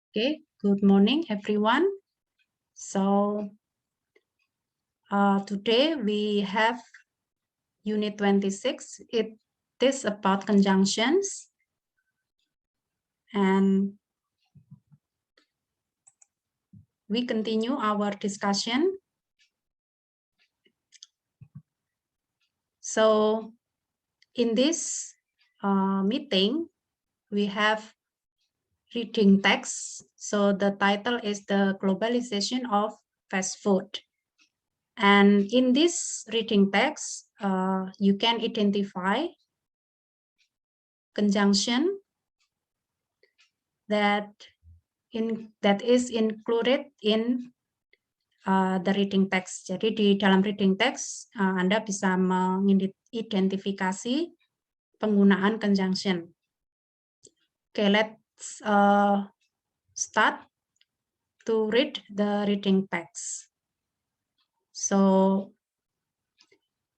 Okay, good morning, everyone. So today we have Unit 26. It is about conjunctions. And we continue our discussion. So in this meeting, we have reading text. So the title is The Globalization of Fast Food. And in this reading text, you can identify conjunction that is included in the reading text. Jadi di dalam reading text Anda bisa mengidentifikasi penggunaan conjunction. Okay, let's start to read the reading text. So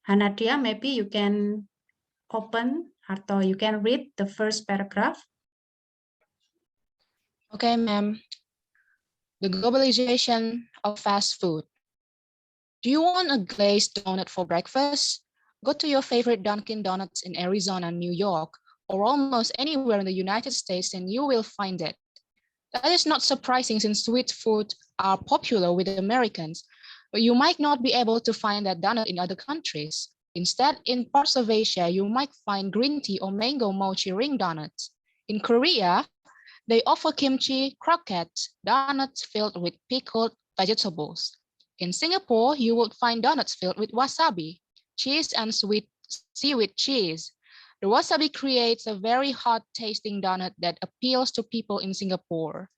Hanadia, maybe you can open atau you can read the first paragraph. Okay, ma'am. The globalization of fast food. Do you want a glazed donut for breakfast? Go to your favorite Dunkin' Donuts in Arizona, New York, or almost anywhere in the United States and you will find it. That is not surprising since sweet food are popular with Americans, but you might not be able to find that donut in other countries. Instead, in parts of Asia, you might find green tea or mango mochi ring donuts. In Korea, they offer kimchi, croquettes, donuts filled with pickled vegetables. In Singapore, you would find donuts filled with wasabi, cheese, and sweet seaweed cheese. The wasabi creates a very hot-tasting donut that appeals to people in Singapore.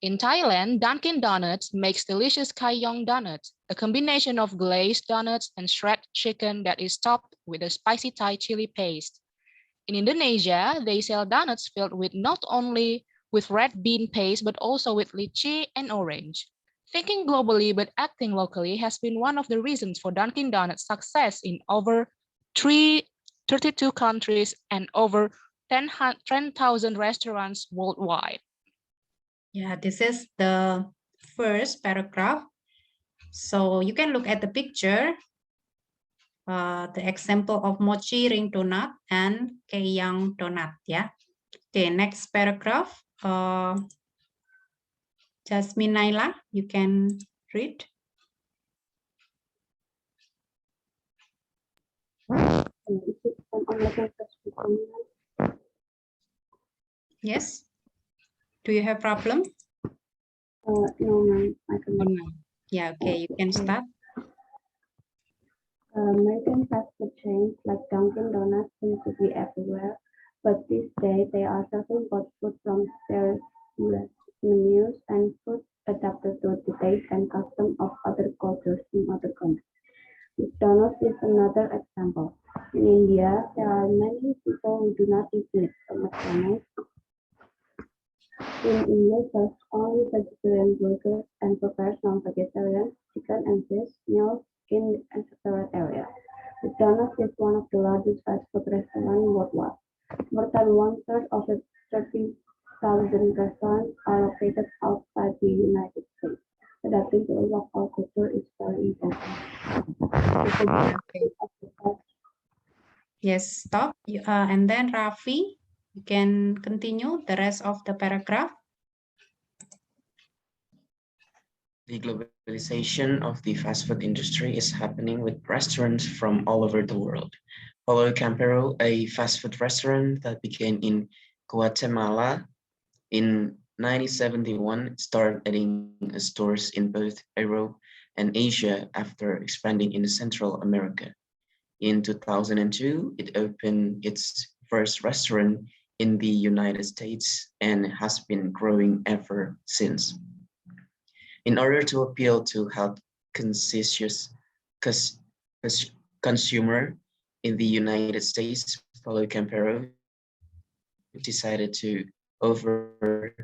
In Thailand, Dunkin' Donuts makes delicious Kayong donuts, a combination of glazed donuts and shredded chicken that is topped with a spicy Thai chili paste. In Indonesia, they sell donuts filled with not only with red bean paste, but also with lychee and orange. Thinking globally but acting locally has been one of the reasons for Dunkin' Donuts' success in over 32 countries and over 10,000 restaurants worldwide. Yeah, this is the first paragraph. So you can look at the picture, the example of mochi ring donut and Keyang donut. Yeah. Okay, next paragraph. Jasmine Naila, you can read. Yes. Do you have problem? No, ma'am. I can. Oh, no. Yeah, okay, you can start. American fast food chains like Dunkin' Donuts seem to be everywhere, but these days they are serving both food from their menus and food adapted to the taste and custom of other cultures in other countries. McDonald's is another example. In India, there are many people who do not eat meat, so McDonald's in India serves only vegetarian burgers and prepares non-vegetarian chicken and fish meals in a separate area. McDonald's is one of the largest fast food restaurants worldwide. More than one-third of its 30,000 restaurants are located outside the United States. Adapting to a local culture is very important. Yes, stop. And then Rafi, you can continue the rest of the paragraph. The globalization of the fast food industry is happening with restaurants from all over the world. Follow Campero, a fast food restaurant that began in Guatemala in 1971, started adding stores in both Europe and Asia after expanding in Central America. In 2002, it opened its first restaurant in the United States and has been growing ever since. In order to appeal to health-conscious consumer in the United States, Paulo Campero decided to offer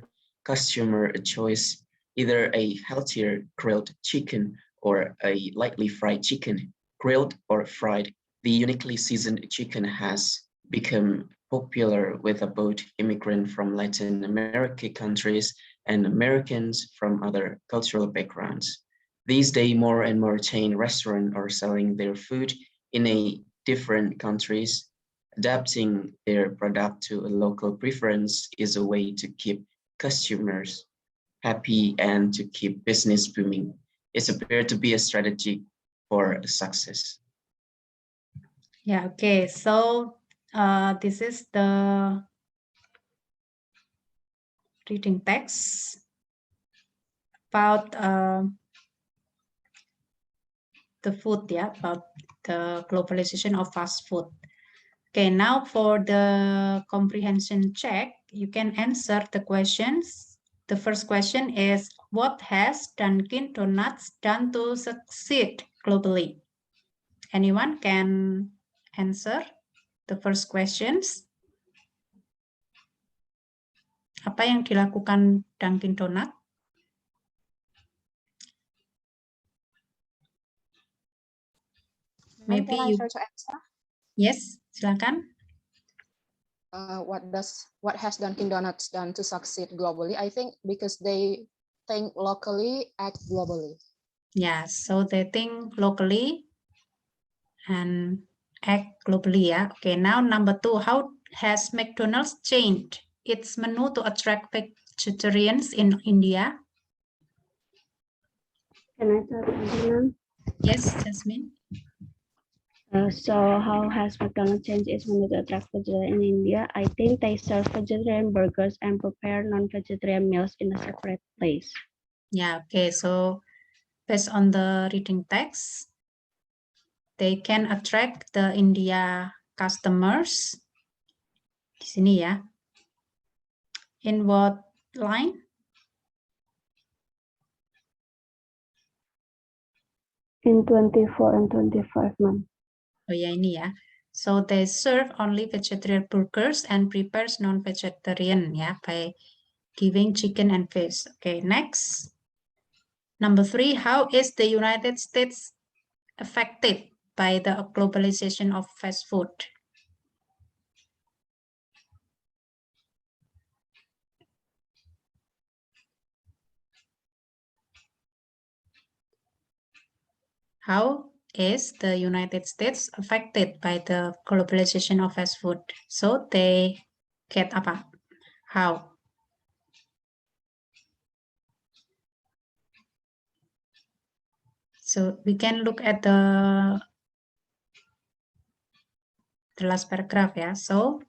customer a choice, either a healthier grilled chicken or a lightly fried chicken, grilled or fried. The uniquely seasoned chicken has become popular with both immigrants from Latin American countries and Americans from other cultural backgrounds. These days, more and more chain restaurants are selling their food in a different countries. Adapting their product to a local preference is a way to keep customers happy and to keep business booming. It's appeared to be a strategy for success. Yeah, okay. So this is the reading text about the food, yeah, about the globalization of fast food. Okay, now for the comprehension check, you can answer the questions. The first question is, what has Dunkin' Donuts done to succeed globally? Anyone can answer the first questions? Apa yang dilakukan Dunkin' Donut? Maybe Can I you, try to answer? yes, silakan. What has Dunkin' Donuts done to succeed globally? I think because they think locally, act globally. Yeah, so they think locally and act globally, yeah. Okay, now number 2, how has McDonald's changed its menu to attract vegetarians in India? Can I start again? Yes, Jasmine. So how has McDonald's changed its menu to attract vegetarians in India? I think they serve vegetarian burgers and prepare non-vegetarian meals in a separate place. Yeah, okay, so based on the reading text, they can attract the India customers. Di sini ya. In what line? In 24 and 25 months. Oh ya, ini ya. So they serve only vegetarian burgers and prepares non-vegetarian ya by giving chicken and fish. Okay, next. Number 3, how is the United States affected by the globalization of fast food? How is the United States affected by the globalization of fast food? So they get apa? How? So we can look at the last paragraph, yeah. So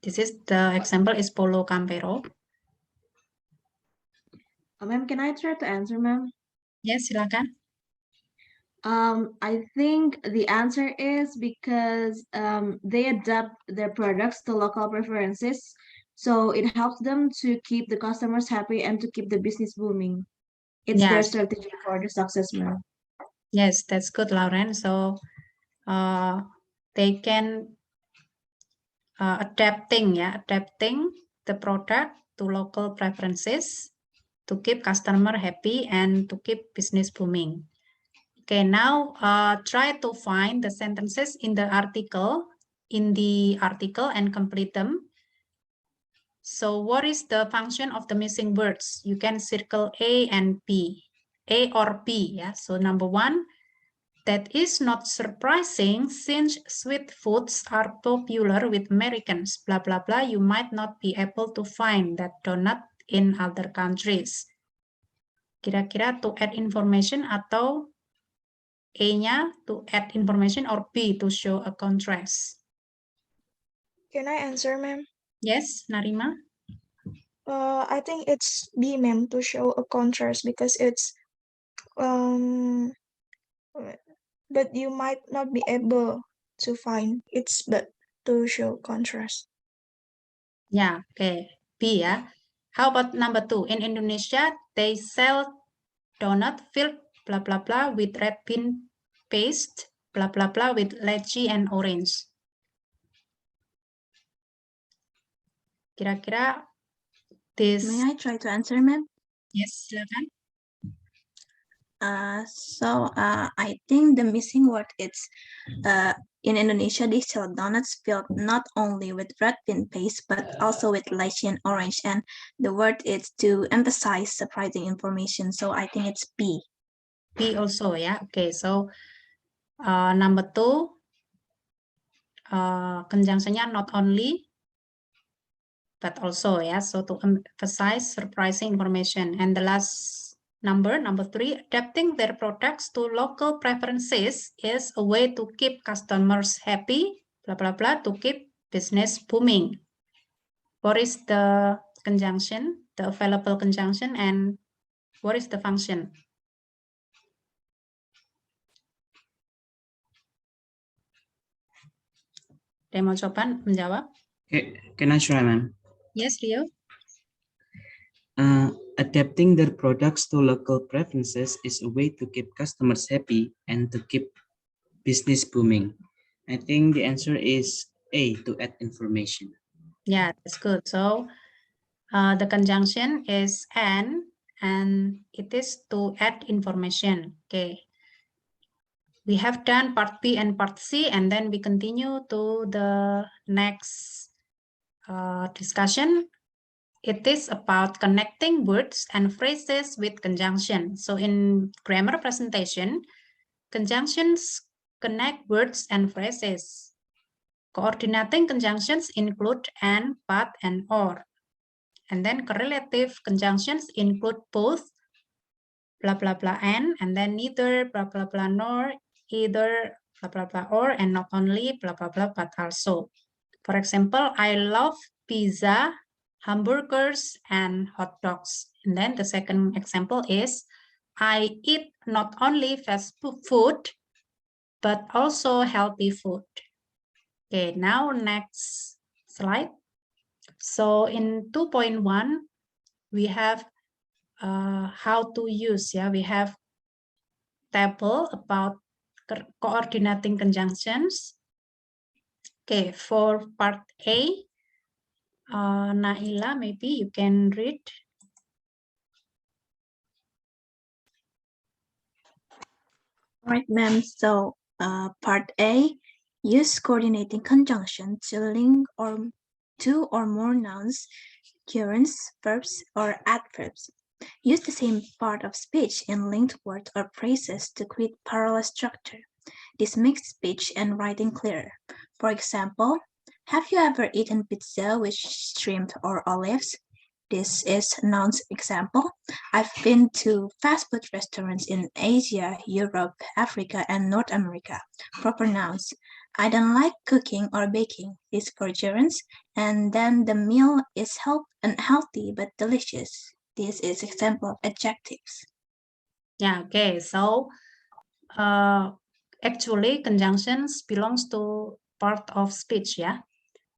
this is the example is Polo Campero. Ma'am, can I try to answer, ma'am? Yes, silakan. I think the answer is because they adapt their products to local preferences, so it helps them to keep the customers happy and to keep the business booming. It's their Yes. strategy for the success, ma'am. Yes, that's good, Lauren. So they can adapting the product to local preferences to keep customer happy and to keep business booming. Okay, now try to find the sentences in the article and complete them. So what is the function of the missing words? You can circle A and B, A or B, yeah. So number 1, that is not surprising since sweet foods are popular with Americans, blah, blah, blah. You might not be able to find that donut in other countries. Kira-kira to add information atau A-nya to add information or B to show a contrast? Can I answer, ma'am? Yes, Narima? I think it's B, ma'am, to show a contrast because it's but you might not be able to find it's but to show contrast. Yeah, okay. B, yeah. How about number 2? In Indonesia, they sell donut filled blah, blah, blah with red bean paste, blah, blah, blah with lychee and orange. Kira-kira this... May I try to answer, ma'am? Yes, silakan. I think the missing word is in Indonesia they sell donuts filled not only with red bean paste but also with lychee and orange, and the word is to emphasize surprising information. So I think it's B. B also, yeah. Okay, so number 2, conjunctionnya not only but also, yeah. So to emphasize surprising information. And the last number 3, adapting their products to local preferences is a way to keep customers happy, blah, blah, blah, to keep business booming. What is the conjunction, the available conjunction, and what is the function? Ada yang mau coba menjawab? Okay, can I try, ma'am? Yes, Rio. Adapting their products to local preferences is a way to keep customers happy and to keep business booming. I think the answer is A, to add information. Yeah, that's good. So the conjunction is and it is to add information. Okay. We have done part B and part C, and then we continue to the next discussion. It is about connecting words and phrases with conjunction. So in grammar presentation, conjunctions connect words and phrases. Coordinating conjunctions include and, but, and or. And then correlative conjunctions include both blah, blah, blah, and then neither, blah, blah, blah, nor, either, blah, blah, blah, or, and not only, blah, blah, blah, but also. For example, I love pizza, hamburgers, and hot dogs. And then the second example is, I eat not only fast food, but also healthy food. Okay, now next slide. So in 2.1, we have how to use, yeah, we have table about coordinating conjunctions. Okay, for part A, Naila, maybe you can read. All right, ma'am. So part A, use coordinating conjunction to link or two or more nouns, gerunds, verbs, or adverbs. Use the same part of speech in linked words or phrases to create parallel structure. This makes speech and writing clearer. For example, have you ever eaten pizza with shrimp or olives? This is noun's example. I've been to fast food restaurants in Asia, Europe, Africa, and North America. Proper nouns. I don't like cooking or baking is for gerunds, and then the meal is unhealthy but delicious. This is example of adjectives. Yeah, okay. So actually conjunctions belongs to part of speech, yeah.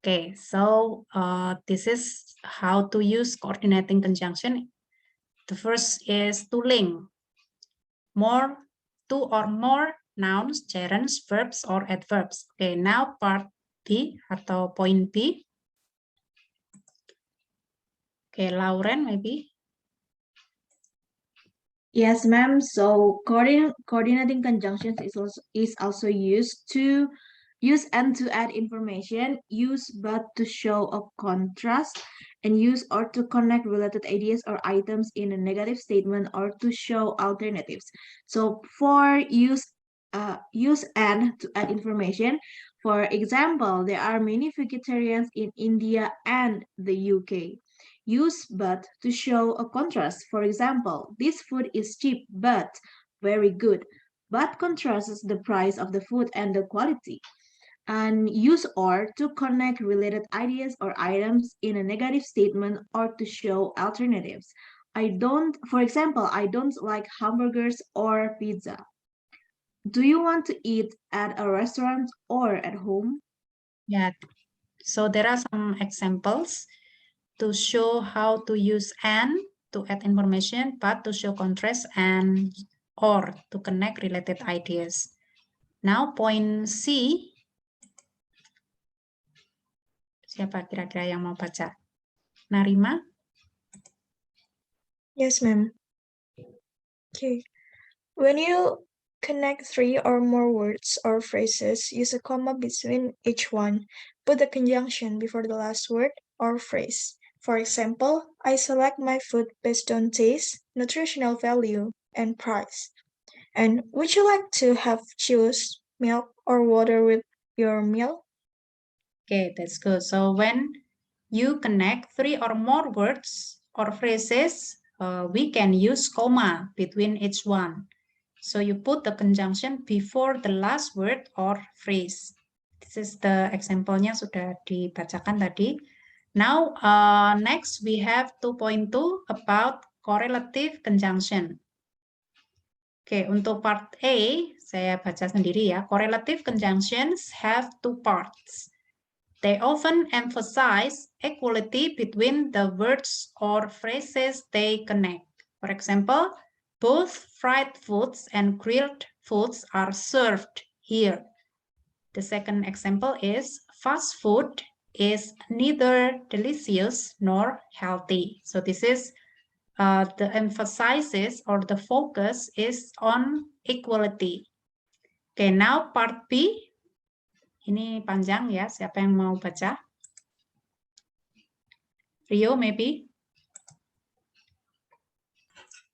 Okay, so this is how to use coordinating conjunction. The first is to link two or more nouns, gerunds, verbs, or adverbs. Okay, now part B atau point B. Okay, Lauren, maybe. Yes, ma'am. So coordinating conjunctions is also used to use and to add information, use but to show a contrast, and use or to connect related ideas or items in a negative statement or to show alternatives. So for use and to add information, for example, there are many vegetarians in India and the UK. Use but to show a contrast. For example, this food is cheap but very good. But contrasts the price of the food and the quality. And use or to connect related ideas or items in a negative statement or to show alternatives. For example, I don't like hamburgers or pizza. Do you want to eat at a restaurant or at home? Yeah, so there are some examples to show how to use and to add information, but to show contrast and or to connect related ideas. Now point C. Siapa kira-kira yang mau baca? Narima? Yes, ma'am. Okay. When you connect 3 or more words or phrases, use a comma between each one. Put the conjunction before the last word or phrase. For example, I select my food based on taste, nutritional value, and price. And would you like to have juice, milk, or water with your meal? Okay, that's good. So when you connect 3 or more words or phrases, we can use comma between each one. So you put the conjunction before the last word or phrase. This is the example-nya sudah dibacakan tadi. Now, next we have 2.2 about correlative conjunction. Oke, untuk part A, saya baca sendiri ya. Correlative conjunctions have two parts. They often emphasize equality between the words or phrases they connect. For example, both fried foods and grilled foods are served here. The second example is fast food is neither delicious nor healthy. So this is the emphasis or the focus is on equality. Okay, now part B. Ini panjang ya, siapa yang mau baca? Rio, maybe?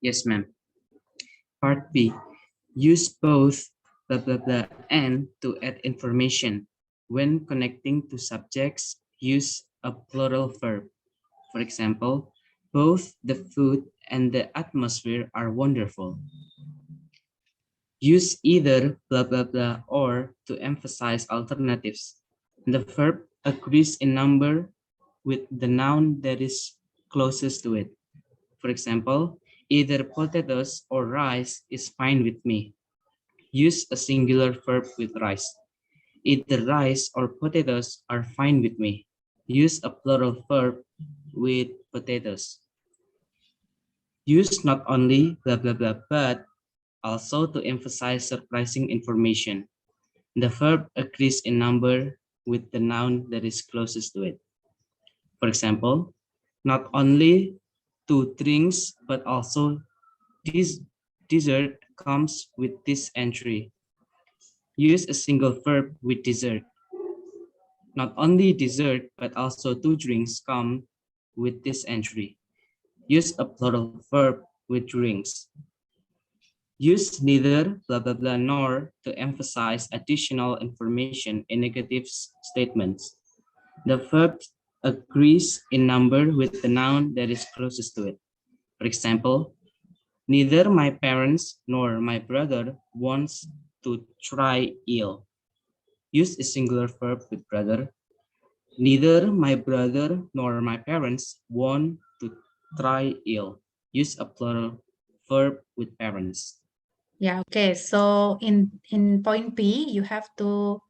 Yes, ma'am. Part B. Use both blah blah blah and to add information. When connecting to subjects, use a plural verb. For example, both the food and the atmosphere are wonderful. Use either blah blah blah or to emphasize alternatives. The verb agrees in number with the noun that is closest to it. For example, either potatoes or rice is fine with me. Use a singular verb with rice. Either rice or potatoes are fine with me. Use a plural verb with potatoes. Use not only blah blah blah but also to emphasize surprising information. The verb agrees in number with the noun that is closest to it. For example, not only 2 drinks but also this dessert comes with this entry. Use a single verb with dessert. Not only dessert but also 2 drinks come with this entry. Use a plural verb with drinks. Use neither blah blah blah nor to emphasize additional information in negative statements. The verb agrees in number with the noun that is closest to it. For example, neither my parents nor my brother wants to try eel. Use a singular verb with brother. Neither my brother nor my parents want to try eel. Use a plural verb with parents. Yeah, okay. So in point B, you have to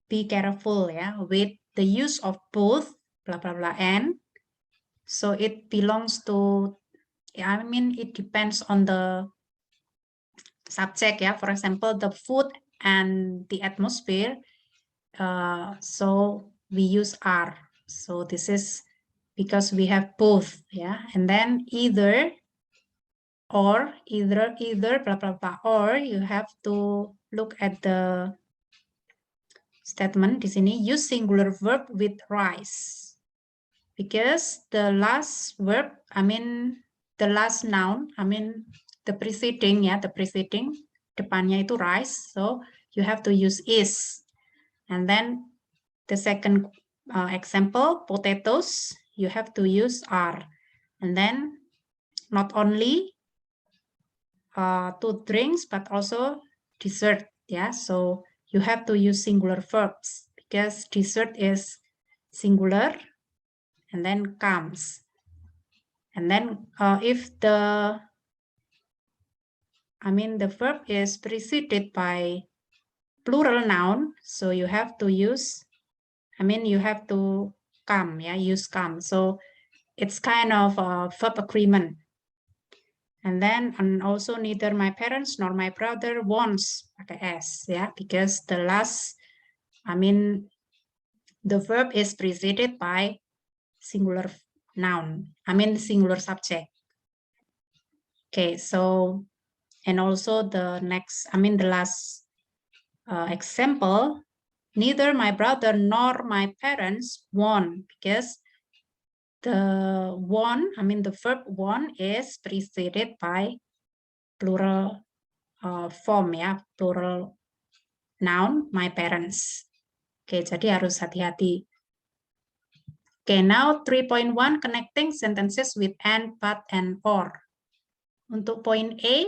be careful with the use of both blah blah blah and. So it belongs to, it depends on the subject. For example, the food and the atmosphere. So we use are. So this is because we have both. And then either or either blah blah blah, or you have to look at the statement di sini, use singular verb with rice, because the last verb, the last noun, the preceding depannya itu rice, so you have to use is. And then the second example, potatoes, you have to use are. And then not only 2 drinks, but also dessert. So you have to use singular verbs because dessert is singular and then comes. And then if the verb is preceded by plural noun, so you have to use, you have to come, use come. So it's kind of a verb agreement. And then, and also neither my parents nor my brother wants, pakai S, because the last, the verb is preceded by singular noun, singular subject. Okay, so And also the next, the last example, neither my brother nor my parents won, because the won, the verb won is preceded by plural form ya, plural noun, my parents. Oke, jadi harus hati-hati. Oke, now 3.1, connecting sentences with and, but, and, or. Untuk poin A,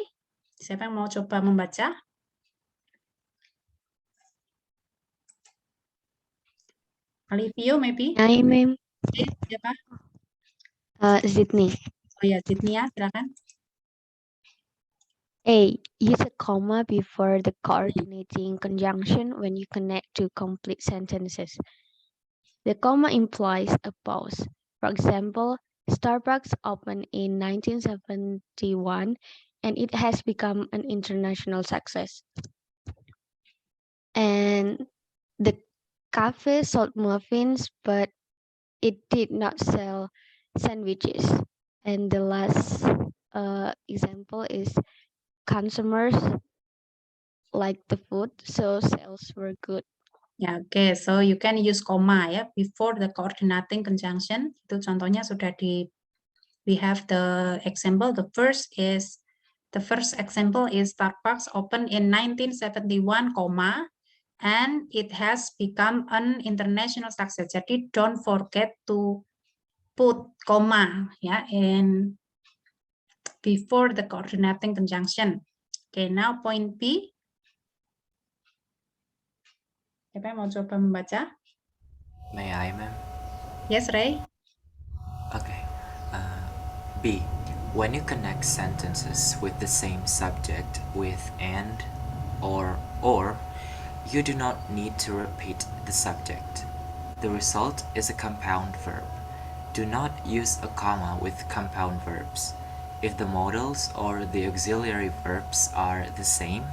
siapa yang mau coba membaca? Alivio, maybe? Hi, ma'am. Siapa? Sydney. Oh ya, Sydney ya, silakan. A. Use a comma before the coordinating conjunction when you connect two complete sentences. The comma implies a pause. For example, Starbucks opened in 1971 and it has become an international success. And the cafe sold muffins, but it did not sell sandwiches. And the last example is consumers like the food, so sales were good. Ya, oke. So you can use comma ya before the coordinating conjunction. Itu contohnya sudah we have the example. The first example is Starbucks opened in 1971, and it has become an international success. Jadi don't forget to put comma ya in before the coordinating conjunction. Okay, now point B. Siapa yang mau coba membaca? May I, ma'am? Yes, Ray. Okay. B. When you connect sentences with the same subject with and or, you do not need to repeat the subject. The result is a compound verb. Do not use a comma with compound verbs. If the modals or the auxiliary verbs are the same,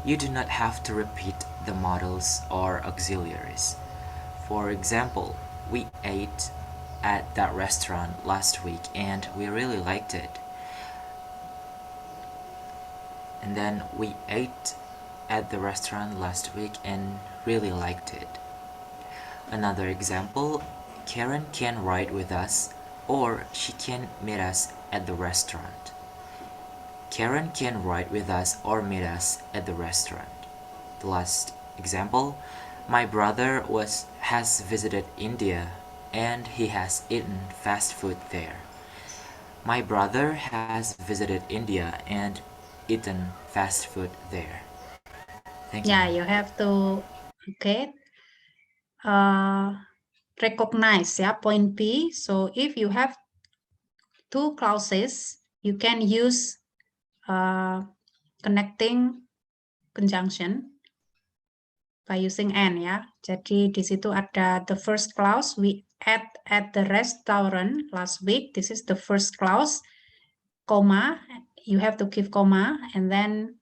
you do not have to repeat the modals or auxiliaries. For example, we ate at that restaurant last week and we really liked it. And then we ate at the restaurant last week and really liked it. Another example, Karen can ride with us or she can meet us at the restaurant. Karen can ride with us or meet us at the restaurant. The last example, my brother has visited India and he has eaten fast food there. My brother has visited India and eaten fast food there. Thank you. Yeah, you have to recognize point B. So if you have two clauses, you can use connecting conjunction by using and ya. Jadi di situ ada the first clause, we ate at the restaurant last week. This is the first clause, comma, you have to give comma, and then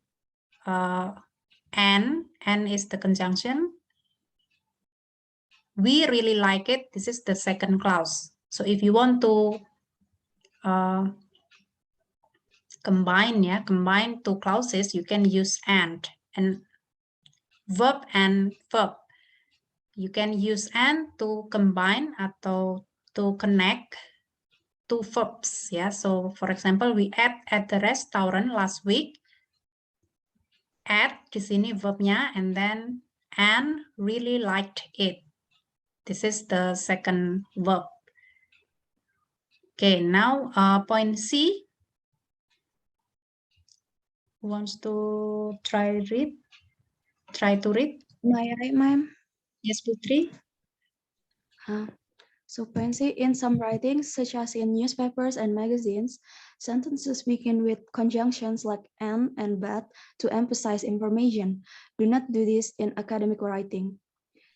and is the conjunction. We really like it. This is the second clause. So if you want to combine two clauses, you can use and verb and verb. You can use and to combine atau to connect two verbs ya. So for example, we ate at the restaurant last week. Ate di sini verbnya, and then and really liked it. This is the second verb. Okay, now point C. Who wants to try to read? May I, ma'am? Yes, Putri. So point C, in some writings, such as in newspapers and magazines, sentences begin with conjunctions like and but to emphasize information. Do not do this in academic writing.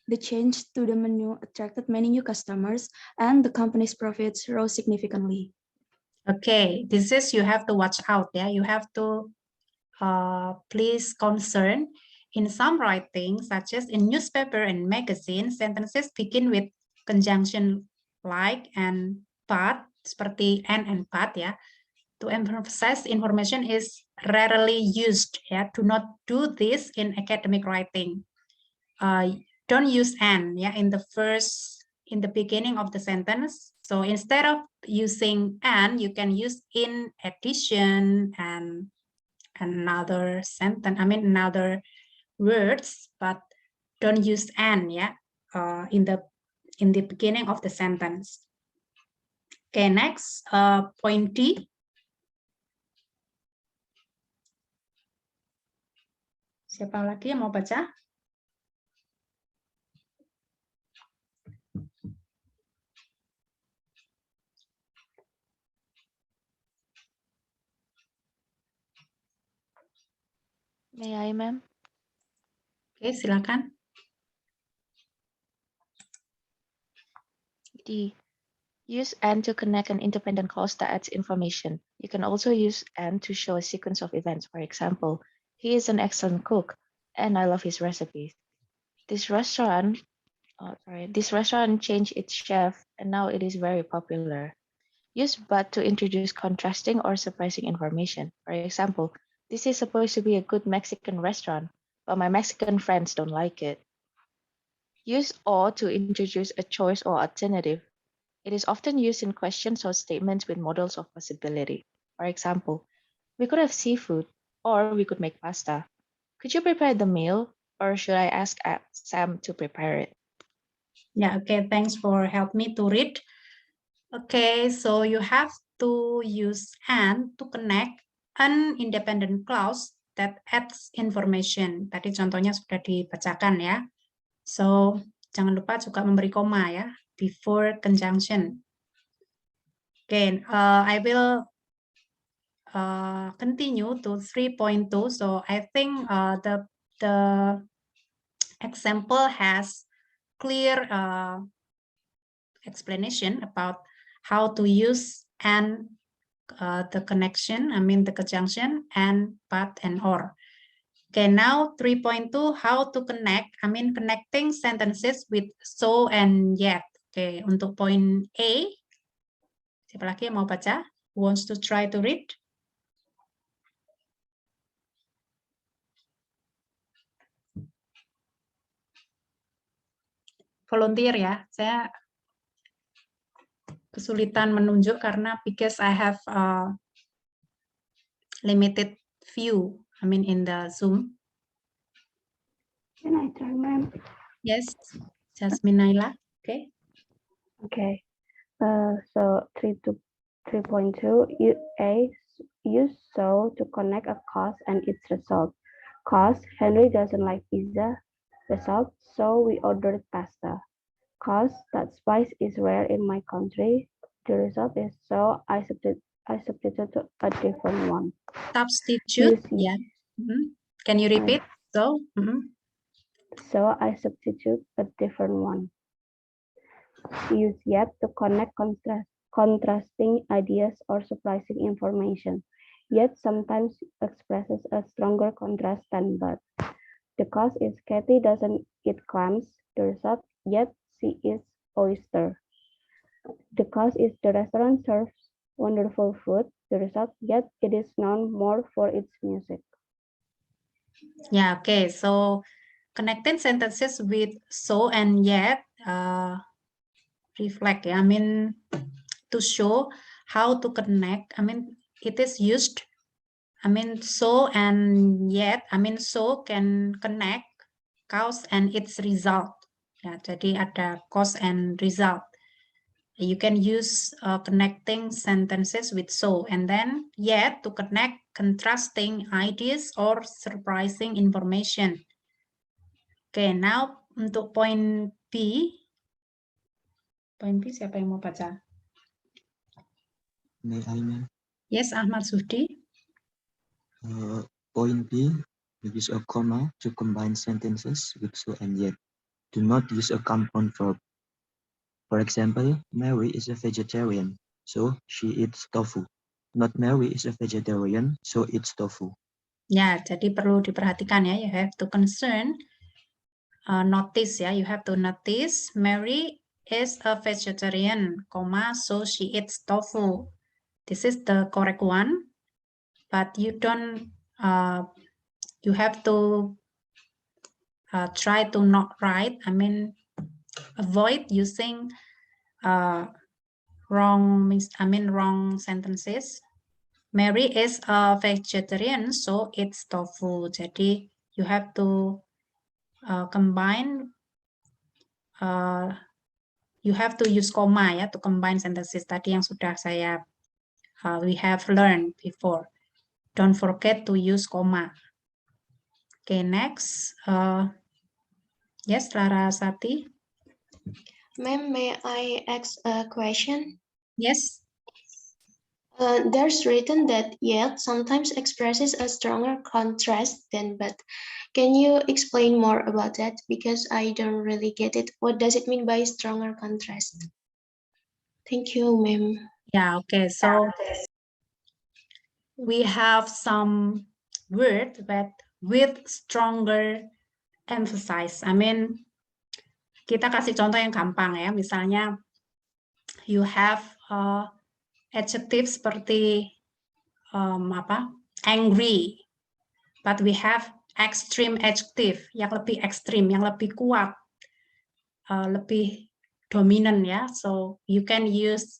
The change to the menu attracted many new customers and the company's profits rose significantly. Okay, this is you have to watch out. Yeah, you have to please concern. In some writings, such as in newspaper and magazine, sentences begin with conjunction like and but, seperti and but ya. to emphasize information is rarely used. Yeah, do not do this in academic writing. Don't use and, yeah, in the beginning of the sentence. So instead of using and, you can use in addition and another sentence. Another words, but don't use and, yeah, in the beginning of the sentence. Okay, next, point D. Siapa lagi yang mau baca? May I, ma'am? Oke, silakan. D. Use and to connect an independent clause that adds information. You can also use and to show a sequence of events. For example, he is an excellent cook, and I love his recipes. This restaurant changed its chef, and now it is very popular. Use but to introduce contrasting or surprising information. For example, this is supposed to be a good Mexican restaurant, but my Mexican friends don't like it. Use or to introduce a choice or alternative. It is often used in questions or statements with models of possibility. For example, we could have seafood, or we could make pasta. Could you prepare the meal, or should I ask Sam to prepare it? Yeah, okay, thanks for helping me to read. Okay, so you have to use and to connect an independent clause that adds information. Tadi contohnya sudah dibacakan ya. So, jangan lupa juga memberi koma ya, before conjunction. Okay, I will continue to 3.2. So, I think the example has clear explanation about how to use and the connection, the conjunction, and but and or. Okay, now 3.2, how to connect, connecting sentences with so and yet. Okay, untuk point A, siapa lagi yang mau baca? Who wants to try to read? Volunteer ya, saya kesulitan menunjuk karena because I have limited view, in the Zoom. Can I try, ma'am? Yes, Jasmine Naila. Okay. Okay. So 3.2, use so to connect a cause and its result. Cause, Henry doesn't like pizza. Result, so we ordered pasta. Cause, that spice is rare in my country. The result is so I substitute a different one. Substitute, yeah. Can you repeat? So, So I substitute a different one. Use yet to connect contrasting ideas or surprising information. Yet sometimes expresses a stronger contrast than but. The cause is Kathy doesn't eat clams. The result, yet she eats oyster. The cause is the restaurant serves wonderful food. The result, yet it is known more for its music. Yeah, okay. So connecting sentences with so and yet reflect, to show how to connect. It is used, so and yet, so can connect cause and its result. Ya, jadi ada cause and result. You can use connecting sentences with so, and then yet to connect contrasting ideas or surprising information. Okay, now untuk point B. Point B siapa yang mau baca? May I, ma'am? Yes, Ahmad Suhdi. Point B, use a comma to combine sentences with so and yet. Do not use a compound verb. For example, Mary is a vegetarian, so she eats tofu. Not Mary is a vegetarian, so eats tofu. Ya, jadi perlu diperhatikan ya. You have to notice ya. You have to notice Mary is a vegetarian, so she eats tofu. This is the correct one, but you don't, you have to try to not write, avoid using wrong sentences. Mary is a vegetarian, so it's tofu. Jadi you have to combine, you have to use comma ya to combine sentences tadi yang sudah saya we have learned before. Don't forget to use comma. Okay, next. Yes, Larasati. Ma'am, may I ask a question? Yes. There's written that yet sometimes expresses a stronger contrast than but. Can you explain more about that? Because I don't really get it. What does it mean by stronger contrast? Thank you, ma'am. Yeah, okay. So we have some word that with stronger emphasis. Kita kasih contoh yang gampang ya. Misalnya, you have adjective seperti angry, but we have extreme adjective yang lebih ekstrim, yang lebih kuat, lebih dominan ya. So you can use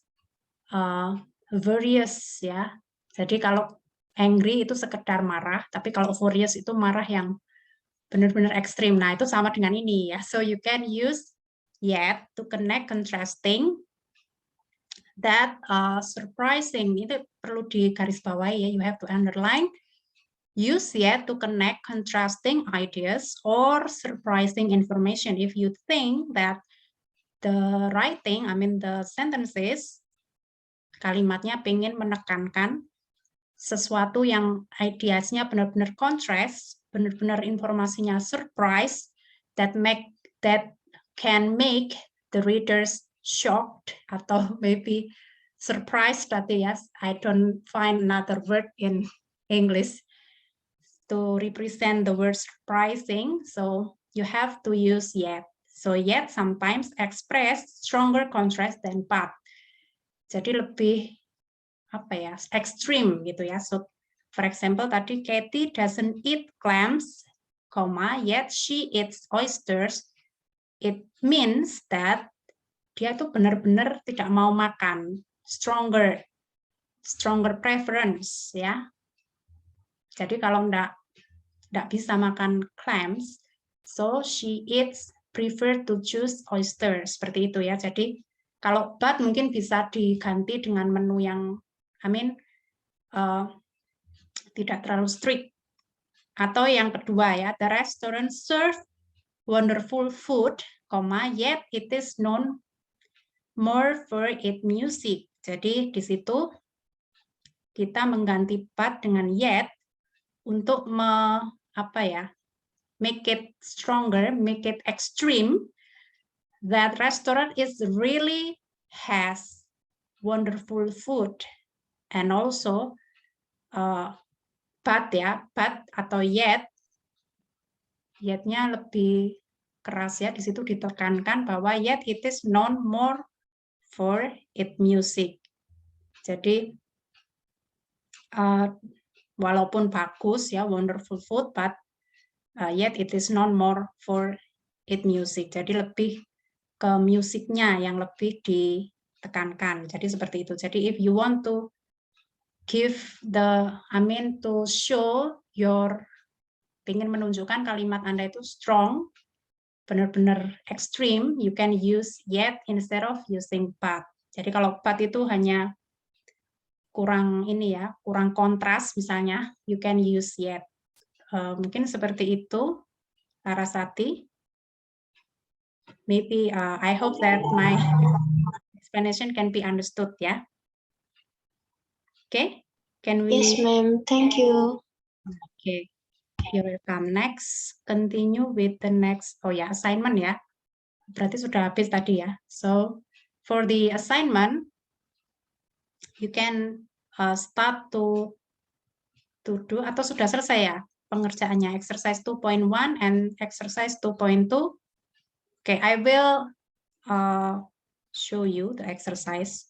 various ya. Jadi kalau angry itu sekedar marah, tapi kalau furious itu marah yang benar-benar ekstrim. Nah, itu sama dengan ini ya. So you can use yet to connect contrasting that surprising. Itu perlu digarisbawahi ya. You have to underline. Use yet to connect contrasting ideas or surprising information if you think that the writing, the sentences, kalimatnya pengen menekankan sesuatu yang ideasnya benar-benar contrast, benar-benar informasinya surprise, that can make the readers shocked atau maybe surprised. Tapi yes, I don't find another word in English to represent the word surprising, so you have to use yet. So yet sometimes express stronger contrast than but. Jadi lebih extreme gitu ya. So for example tadi Katie doesn't eat clams, yet she eats oysters. It means that dia tuh benar-benar tidak mau makan, stronger preference ya. Jadi kalau enggak bisa makan clams, so she prefer to choose oysters, seperti itu ya. Jadi kalau but mungkin bisa diganti dengan menu yang tidak terlalu strict. Atau yang kedua ya, the restaurant serve wonderful food, yet it is known more for its music. Jadi di situ kita mengganti but dengan yet untuk make it stronger, make it extreme. That restaurant is really has wonderful food, and also but atau yetnya lebih keras ya. Di situ ditekankan bahwa yet it is known more for its music. Jadi walaupun bagus ya, wonderful food, but yet it is known more for its music. Jadi lebih ke musiknya yang lebih ditekankan. Jadi seperti itu. Jadi if you want to give to show ingin menunjukkan kalimat Anda itu strong, benar-benar extreme, you can use yet instead of using but. Jadi kalau but itu hanya kurang kurang kontras misalnya, you can use yet. Mungkin seperti itu, Larasati. Maybe I hope that my explanation can be understood ya. Okay, can we? Yes, ma'am. Thank you. Okay, you're welcome. Next, continue with the next. Oh ya, assignment ya. Berarti sudah habis tadi ya. So for the assignment, you can start to do atau sudah selesai ya pengerjaannya, exercise 2.1 and exercise 2.2. Okay, I will show you the exercise.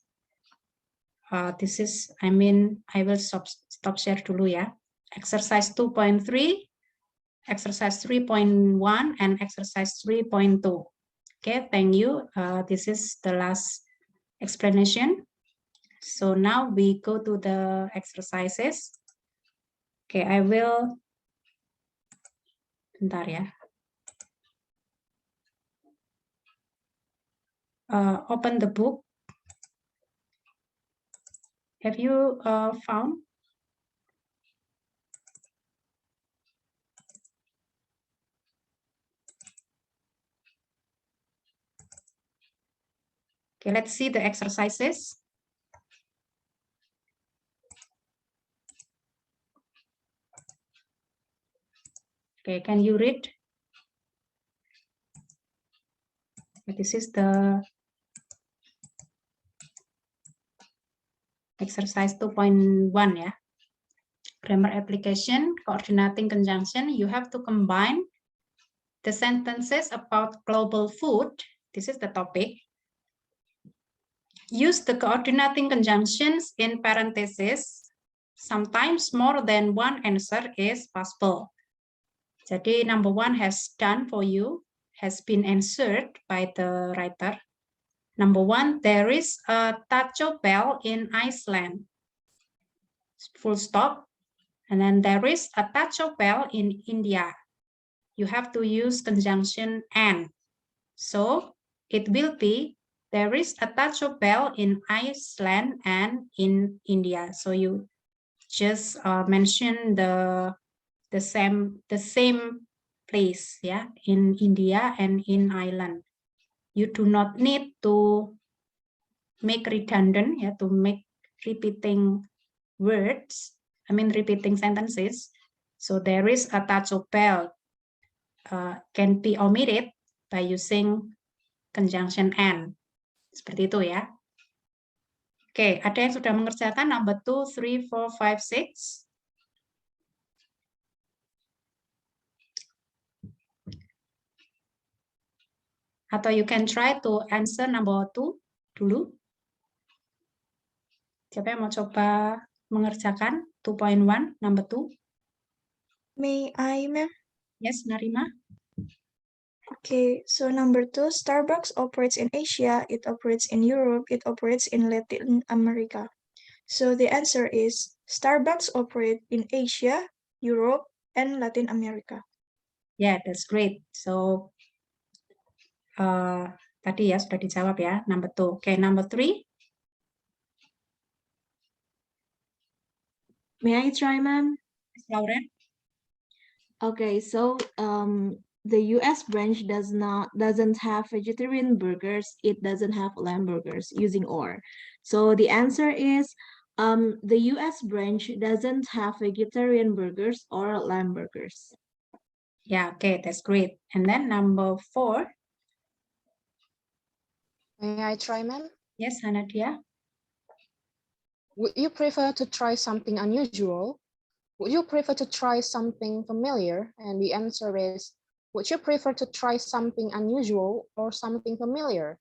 this is, I will stop share dulu ya. Exercise 2.3, exercise 3.1, and exercise 3.2. Okay, thank you. This is the last explanation. So now we go to the exercises. Okay, I will, bentar ya. Open the book. Have you found? Okay, let's see the exercises. Okay, can you read? This is the exercise 2.1 ya. Grammar application, coordinating conjunction. You have to combine the sentences about global food. This is the topic. Use the coordinating conjunctions in parentheses. Sometimes more than one answer is possible. Jadi number one has done for you, has been answered by the writer. Number one, there is a Taco Bell in Iceland. Full stop. And then there is a Taco Bell in India. You have to use conjunction and. So it will be, there is a Taco Bell in Iceland and in India. So you just mention the same place, yeah, in India and in Ireland. You do not need to make redundant, yeah, to make repeating words. Repeating sentences. So there is a Taco Bell can be omitted by using conjunction and. Seperti itu ya. Oke, ada yang sudah mengerjakan number 2, 3, 4, 5, 6? Atau you can try to answer number 2 dulu. Siapa yang mau coba mengerjakan 2.1, number 2? May I, ma'am? Yes, Narima. Okay, so number 2, Starbucks operates in Asia, it operates in Europe, it operates in Latin America. So the answer is Starbucks operate in Asia, Europe, and Latin America. Yeah, that's great. So tadi ya sudah dijawab ya, number 2. Okay, number 3. May I try, ma'am? Lauren. Okay, so the US branch doesn't have vegetarian burgers, it doesn't have lamb burgers, using or. So the answer is the US branch doesn't have vegetarian burgers or lamb burgers. Yeah, okay, that's great. And then number 4. May I try, ma'am? Yes, Hanadia. Would you prefer to try something unusual? Would you prefer to try something familiar? And the answer is, would you prefer to try something unusual or something familiar?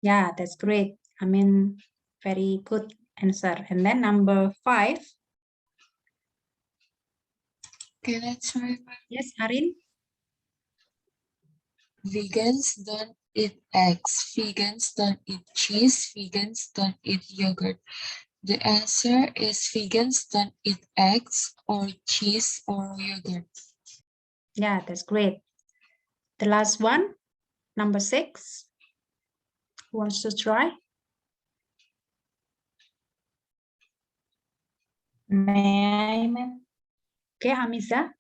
Yeah, that's great. Very good answer. And then number 5. Can I try? Yes, Arin. Vegans don't eat eggs. Vegans don't eat cheese. Vegans don't eat yogurt. The answer is vegans don't eat eggs or cheese or yogurt. Yeah, that's great. The last one, number 6. Who wants to try? May I, ma'am? Okay, Hamiza.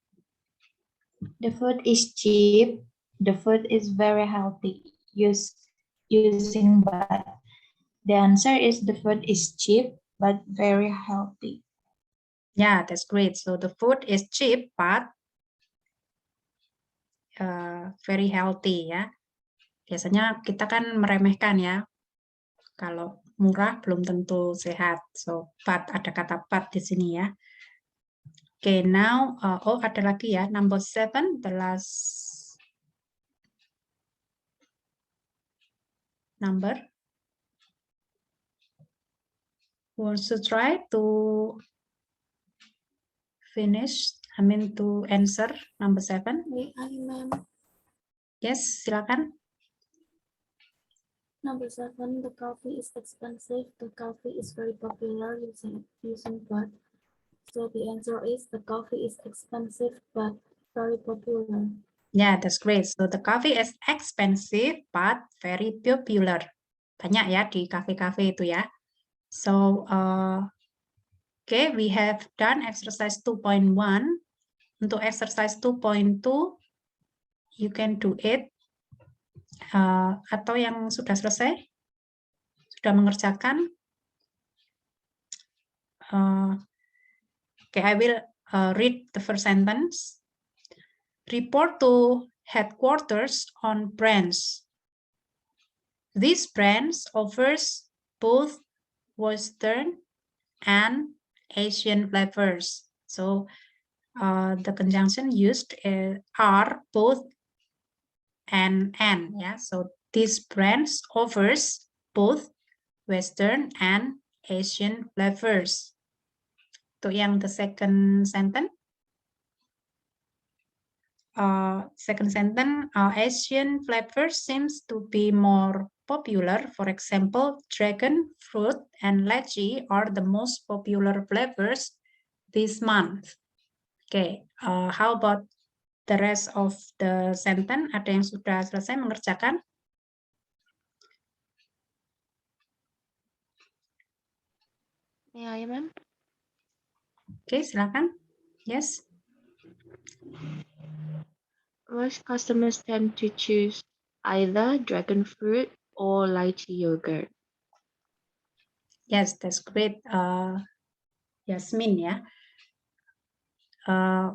The food is cheap. The food is very healthy. Using but. The answer is the food is cheap but very healthy. Yeah, that's great. So the food is cheap but very healthy ya. Biasanya kita kan meremehkan ya. Kalau murah belum tentu sehat. So but, ada kata but di sini ya. Okay, now ada lagi ya, number 7, the last number. wants to try to finish, to answer number 7? Ma'am. Yes, silakan. Number 7, the coffee is expensive. The coffee is very popular using but. So the answer is the coffee is expensive but very popular. Yeah, that's great. So the coffee is expensive but very popular. Banyak ya di kafe-kafe itu ya. So, okay, we have done exercise 2.1. Untuk exercise 2.2, you can do it. Atau yang sudah selesai, sudah mengerjakan. Okay, I will read the first sentence. Report to headquarters on branch. This branch offers both Western and Asian flavors. So the conjunction used are both and. Yeah. So this branch offers both Western and Asian flavors. To yang the second sentence. Asian flavors seems to be more popular. For example, dragon fruit and lychee are the most popular flavors this month. Okay, how about the rest of the sentence? Ada yang sudah selesai mengerjakan? Ya, ma'am. Okay, silakan. Yes. Most customers tend to choose either dragon fruit or lychee yogurt. Yes, that's great, Yasmin. Yeah.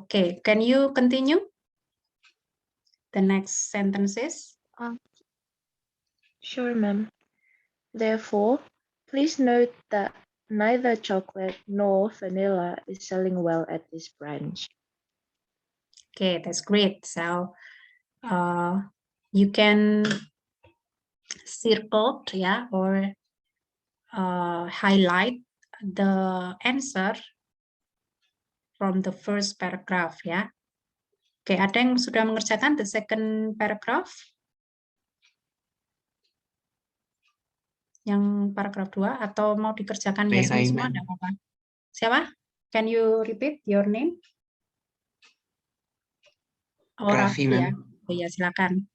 Okay, can you continue the next sentences? Sure, ma'am. Therefore, please note that neither chocolate nor vanilla is selling well at this branch. Okay, that's great. So you can circle, yeah, or highlight the answer from the first paragraph, ya. Oke, ada yang sudah mengerjakan the second paragraph? Yang paragraf 2 atau mau dikerjakan Yasmin semua? Enggak apa-apa. Siapa? Can you repeat your name? Oh, Raffi, ya. ma'am. Oh ya, silakan.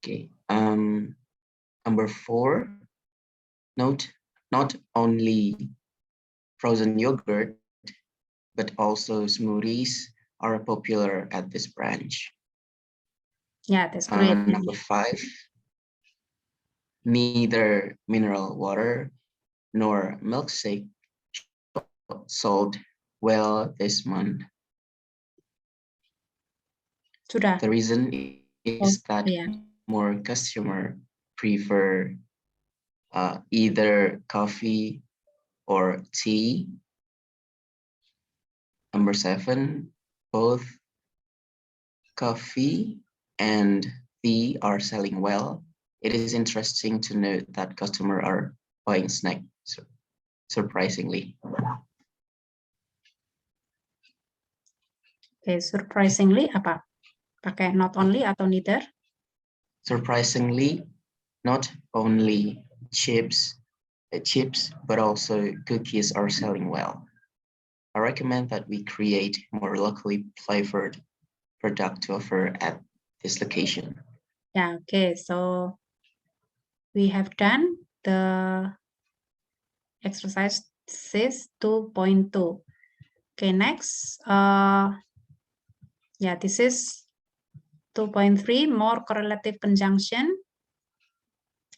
Okay. Number 4. Note, not only frozen yogurt, but also smoothies are popular at this branch. Yeah, that's great. Number 5. Neither mineral water nor milkshake sold well this month. Sudah. The reason is that more customers prefer either coffee or tea. Number 7, both coffee and tea are selling well. It is interesting to note that customers are buying snacks surprisingly. Okay, surprisingly apa? Pakai not only atau neither? Surprisingly, not only chips, but also cookies are selling well. I recommend that we create more locally flavored product to offer at this location. Yeah, okay. So we have done the exercise 2.2. Okay, next. Yeah, this is 2.3, more correlative conjunction.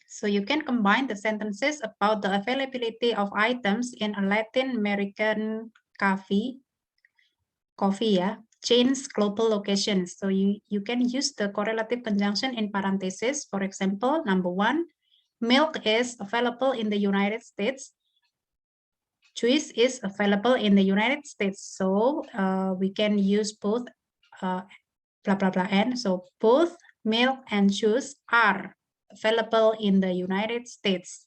So you can combine the sentences about the availability of items in a Latin American coffee chain's global locations. So you can use the correlative conjunction in parentheses. For example, number 1, milk is available in the United States. Juice is available in the United States. So we can use both blah, blah, blah, and so both milk and juice are available in the United States.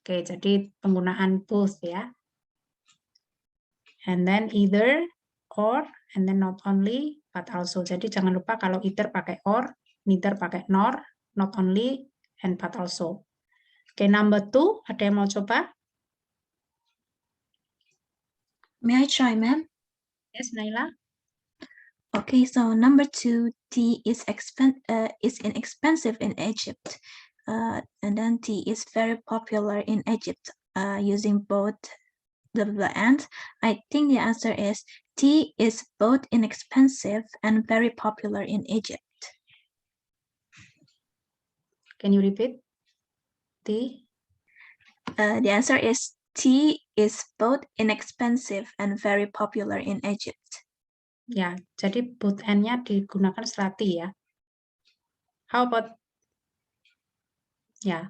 Oke, jadi penggunaan both ya. And then either, or, and then not only, but also. Jadi jangan lupa kalau either pakai or, neither pakai nor, not only, and but also. Oke, number 2, ada yang mau coba? May I try, ma'am? Yes, Naila? Okay, so number 2, tea is inexpensive in Egypt. And then tea is very popular in Egypt, using both blah, blah, blah. And I think the answer is tea is both inexpensive and very popular in Egypt. Can you repeat? Tea? The answer is tea is both inexpensive and very popular in Egypt. Ya, jadi both and-nya digunakan setelah tea ya. How about? Ya.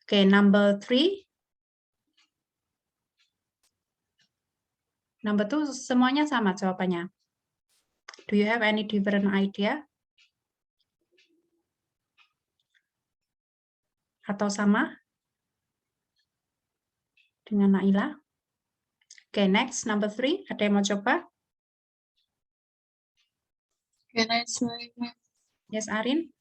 Oke, number 3. Number 2 semuanya sama jawabannya. Do you have any different idea? Atau sama dengan Naila? Oke, next, number 3. Ada yang mau coba? Can I try, ma'am? Yes, Arin?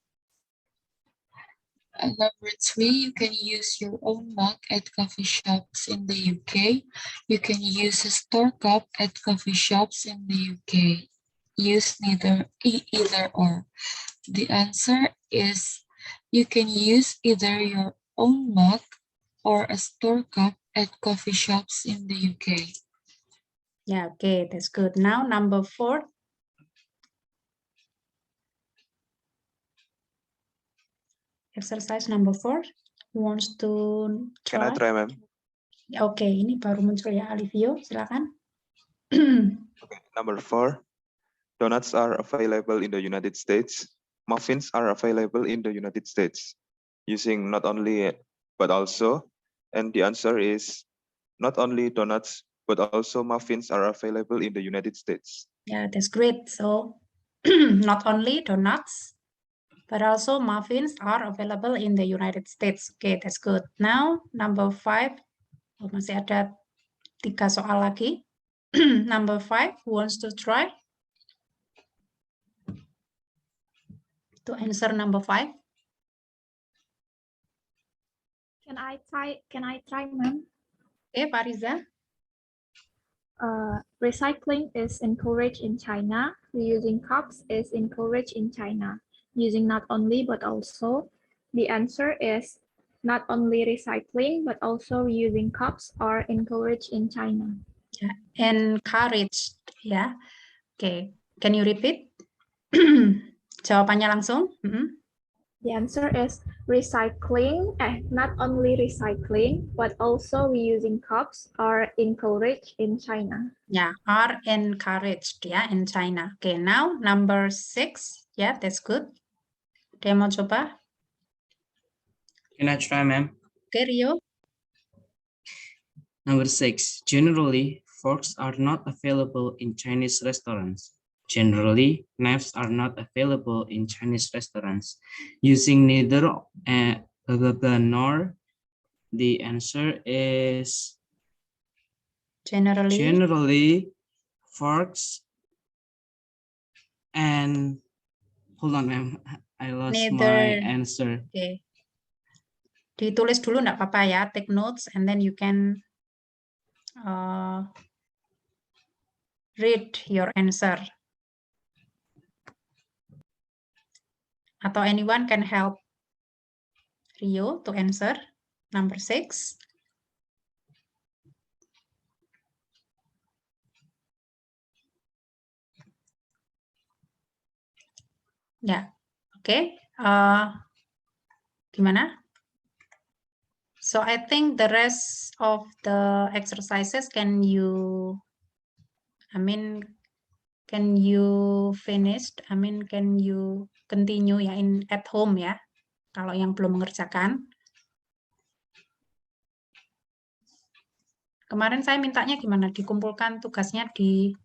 Number 3, you can use your own mug at coffee shops in the UK. You can use a store cup at coffee shops in the UK. Use either or. The answer is you can use either your own mug or a store cup at coffee shops in the UK. Yeah, okay, that's good. Now, number 4. Exercise number 4. Who wants to try? Can I try, ma'am? Oke, ini baru muncul ya, Alivio, silakan. Okay. Number 4. Donuts are available in the United States. Muffins are available in the United States. Using not only but also, and the answer is not only donuts but also muffins are available in the United States. Yeah, that's great. So, not only donuts, but also muffins are available in the United States. Okay, that's good. Now, number 5. Oh, masih ada 3 soal lagi. Number 5, who wants to try? To answer number 5. Can I try, ma'am? Okay, Fariza. Recycling is encouraged in China. Reusing cups is encouraged in China. Using not only but also. The answer is not only recycling but also reusing cups are encouraged in China. Yeah, encouraged, ya. Okay, can you repeat? Jawabannya langsung. The answer is recycling, not only recycling, but also reusing cups are encouraged in China. Yeah, are encouraged ya in China. Okay, now number 6. Yeah, that's good. Dia mau coba? Can I try, ma'am? Okay, Rio. Number 6. Generally, forks are not available in Chinese restaurants. Generally, knives are not available in Chinese restaurants. Using neither nor, the answer is generally forks and hold on, ma'am. I lost my answer. Okay. Ditulis dulu enggak apa-apa ya. Take notes and then you can read your answer. Atau anyone can help Rio to answer number 6. Ya, oke. Gimana? So I think the rest of the exercises can you finish? Can you continue ya at home ya? Kalau yang belum mengerjakan. Kemarin saya mintanya gimana? Dikumpulkan tugasnya di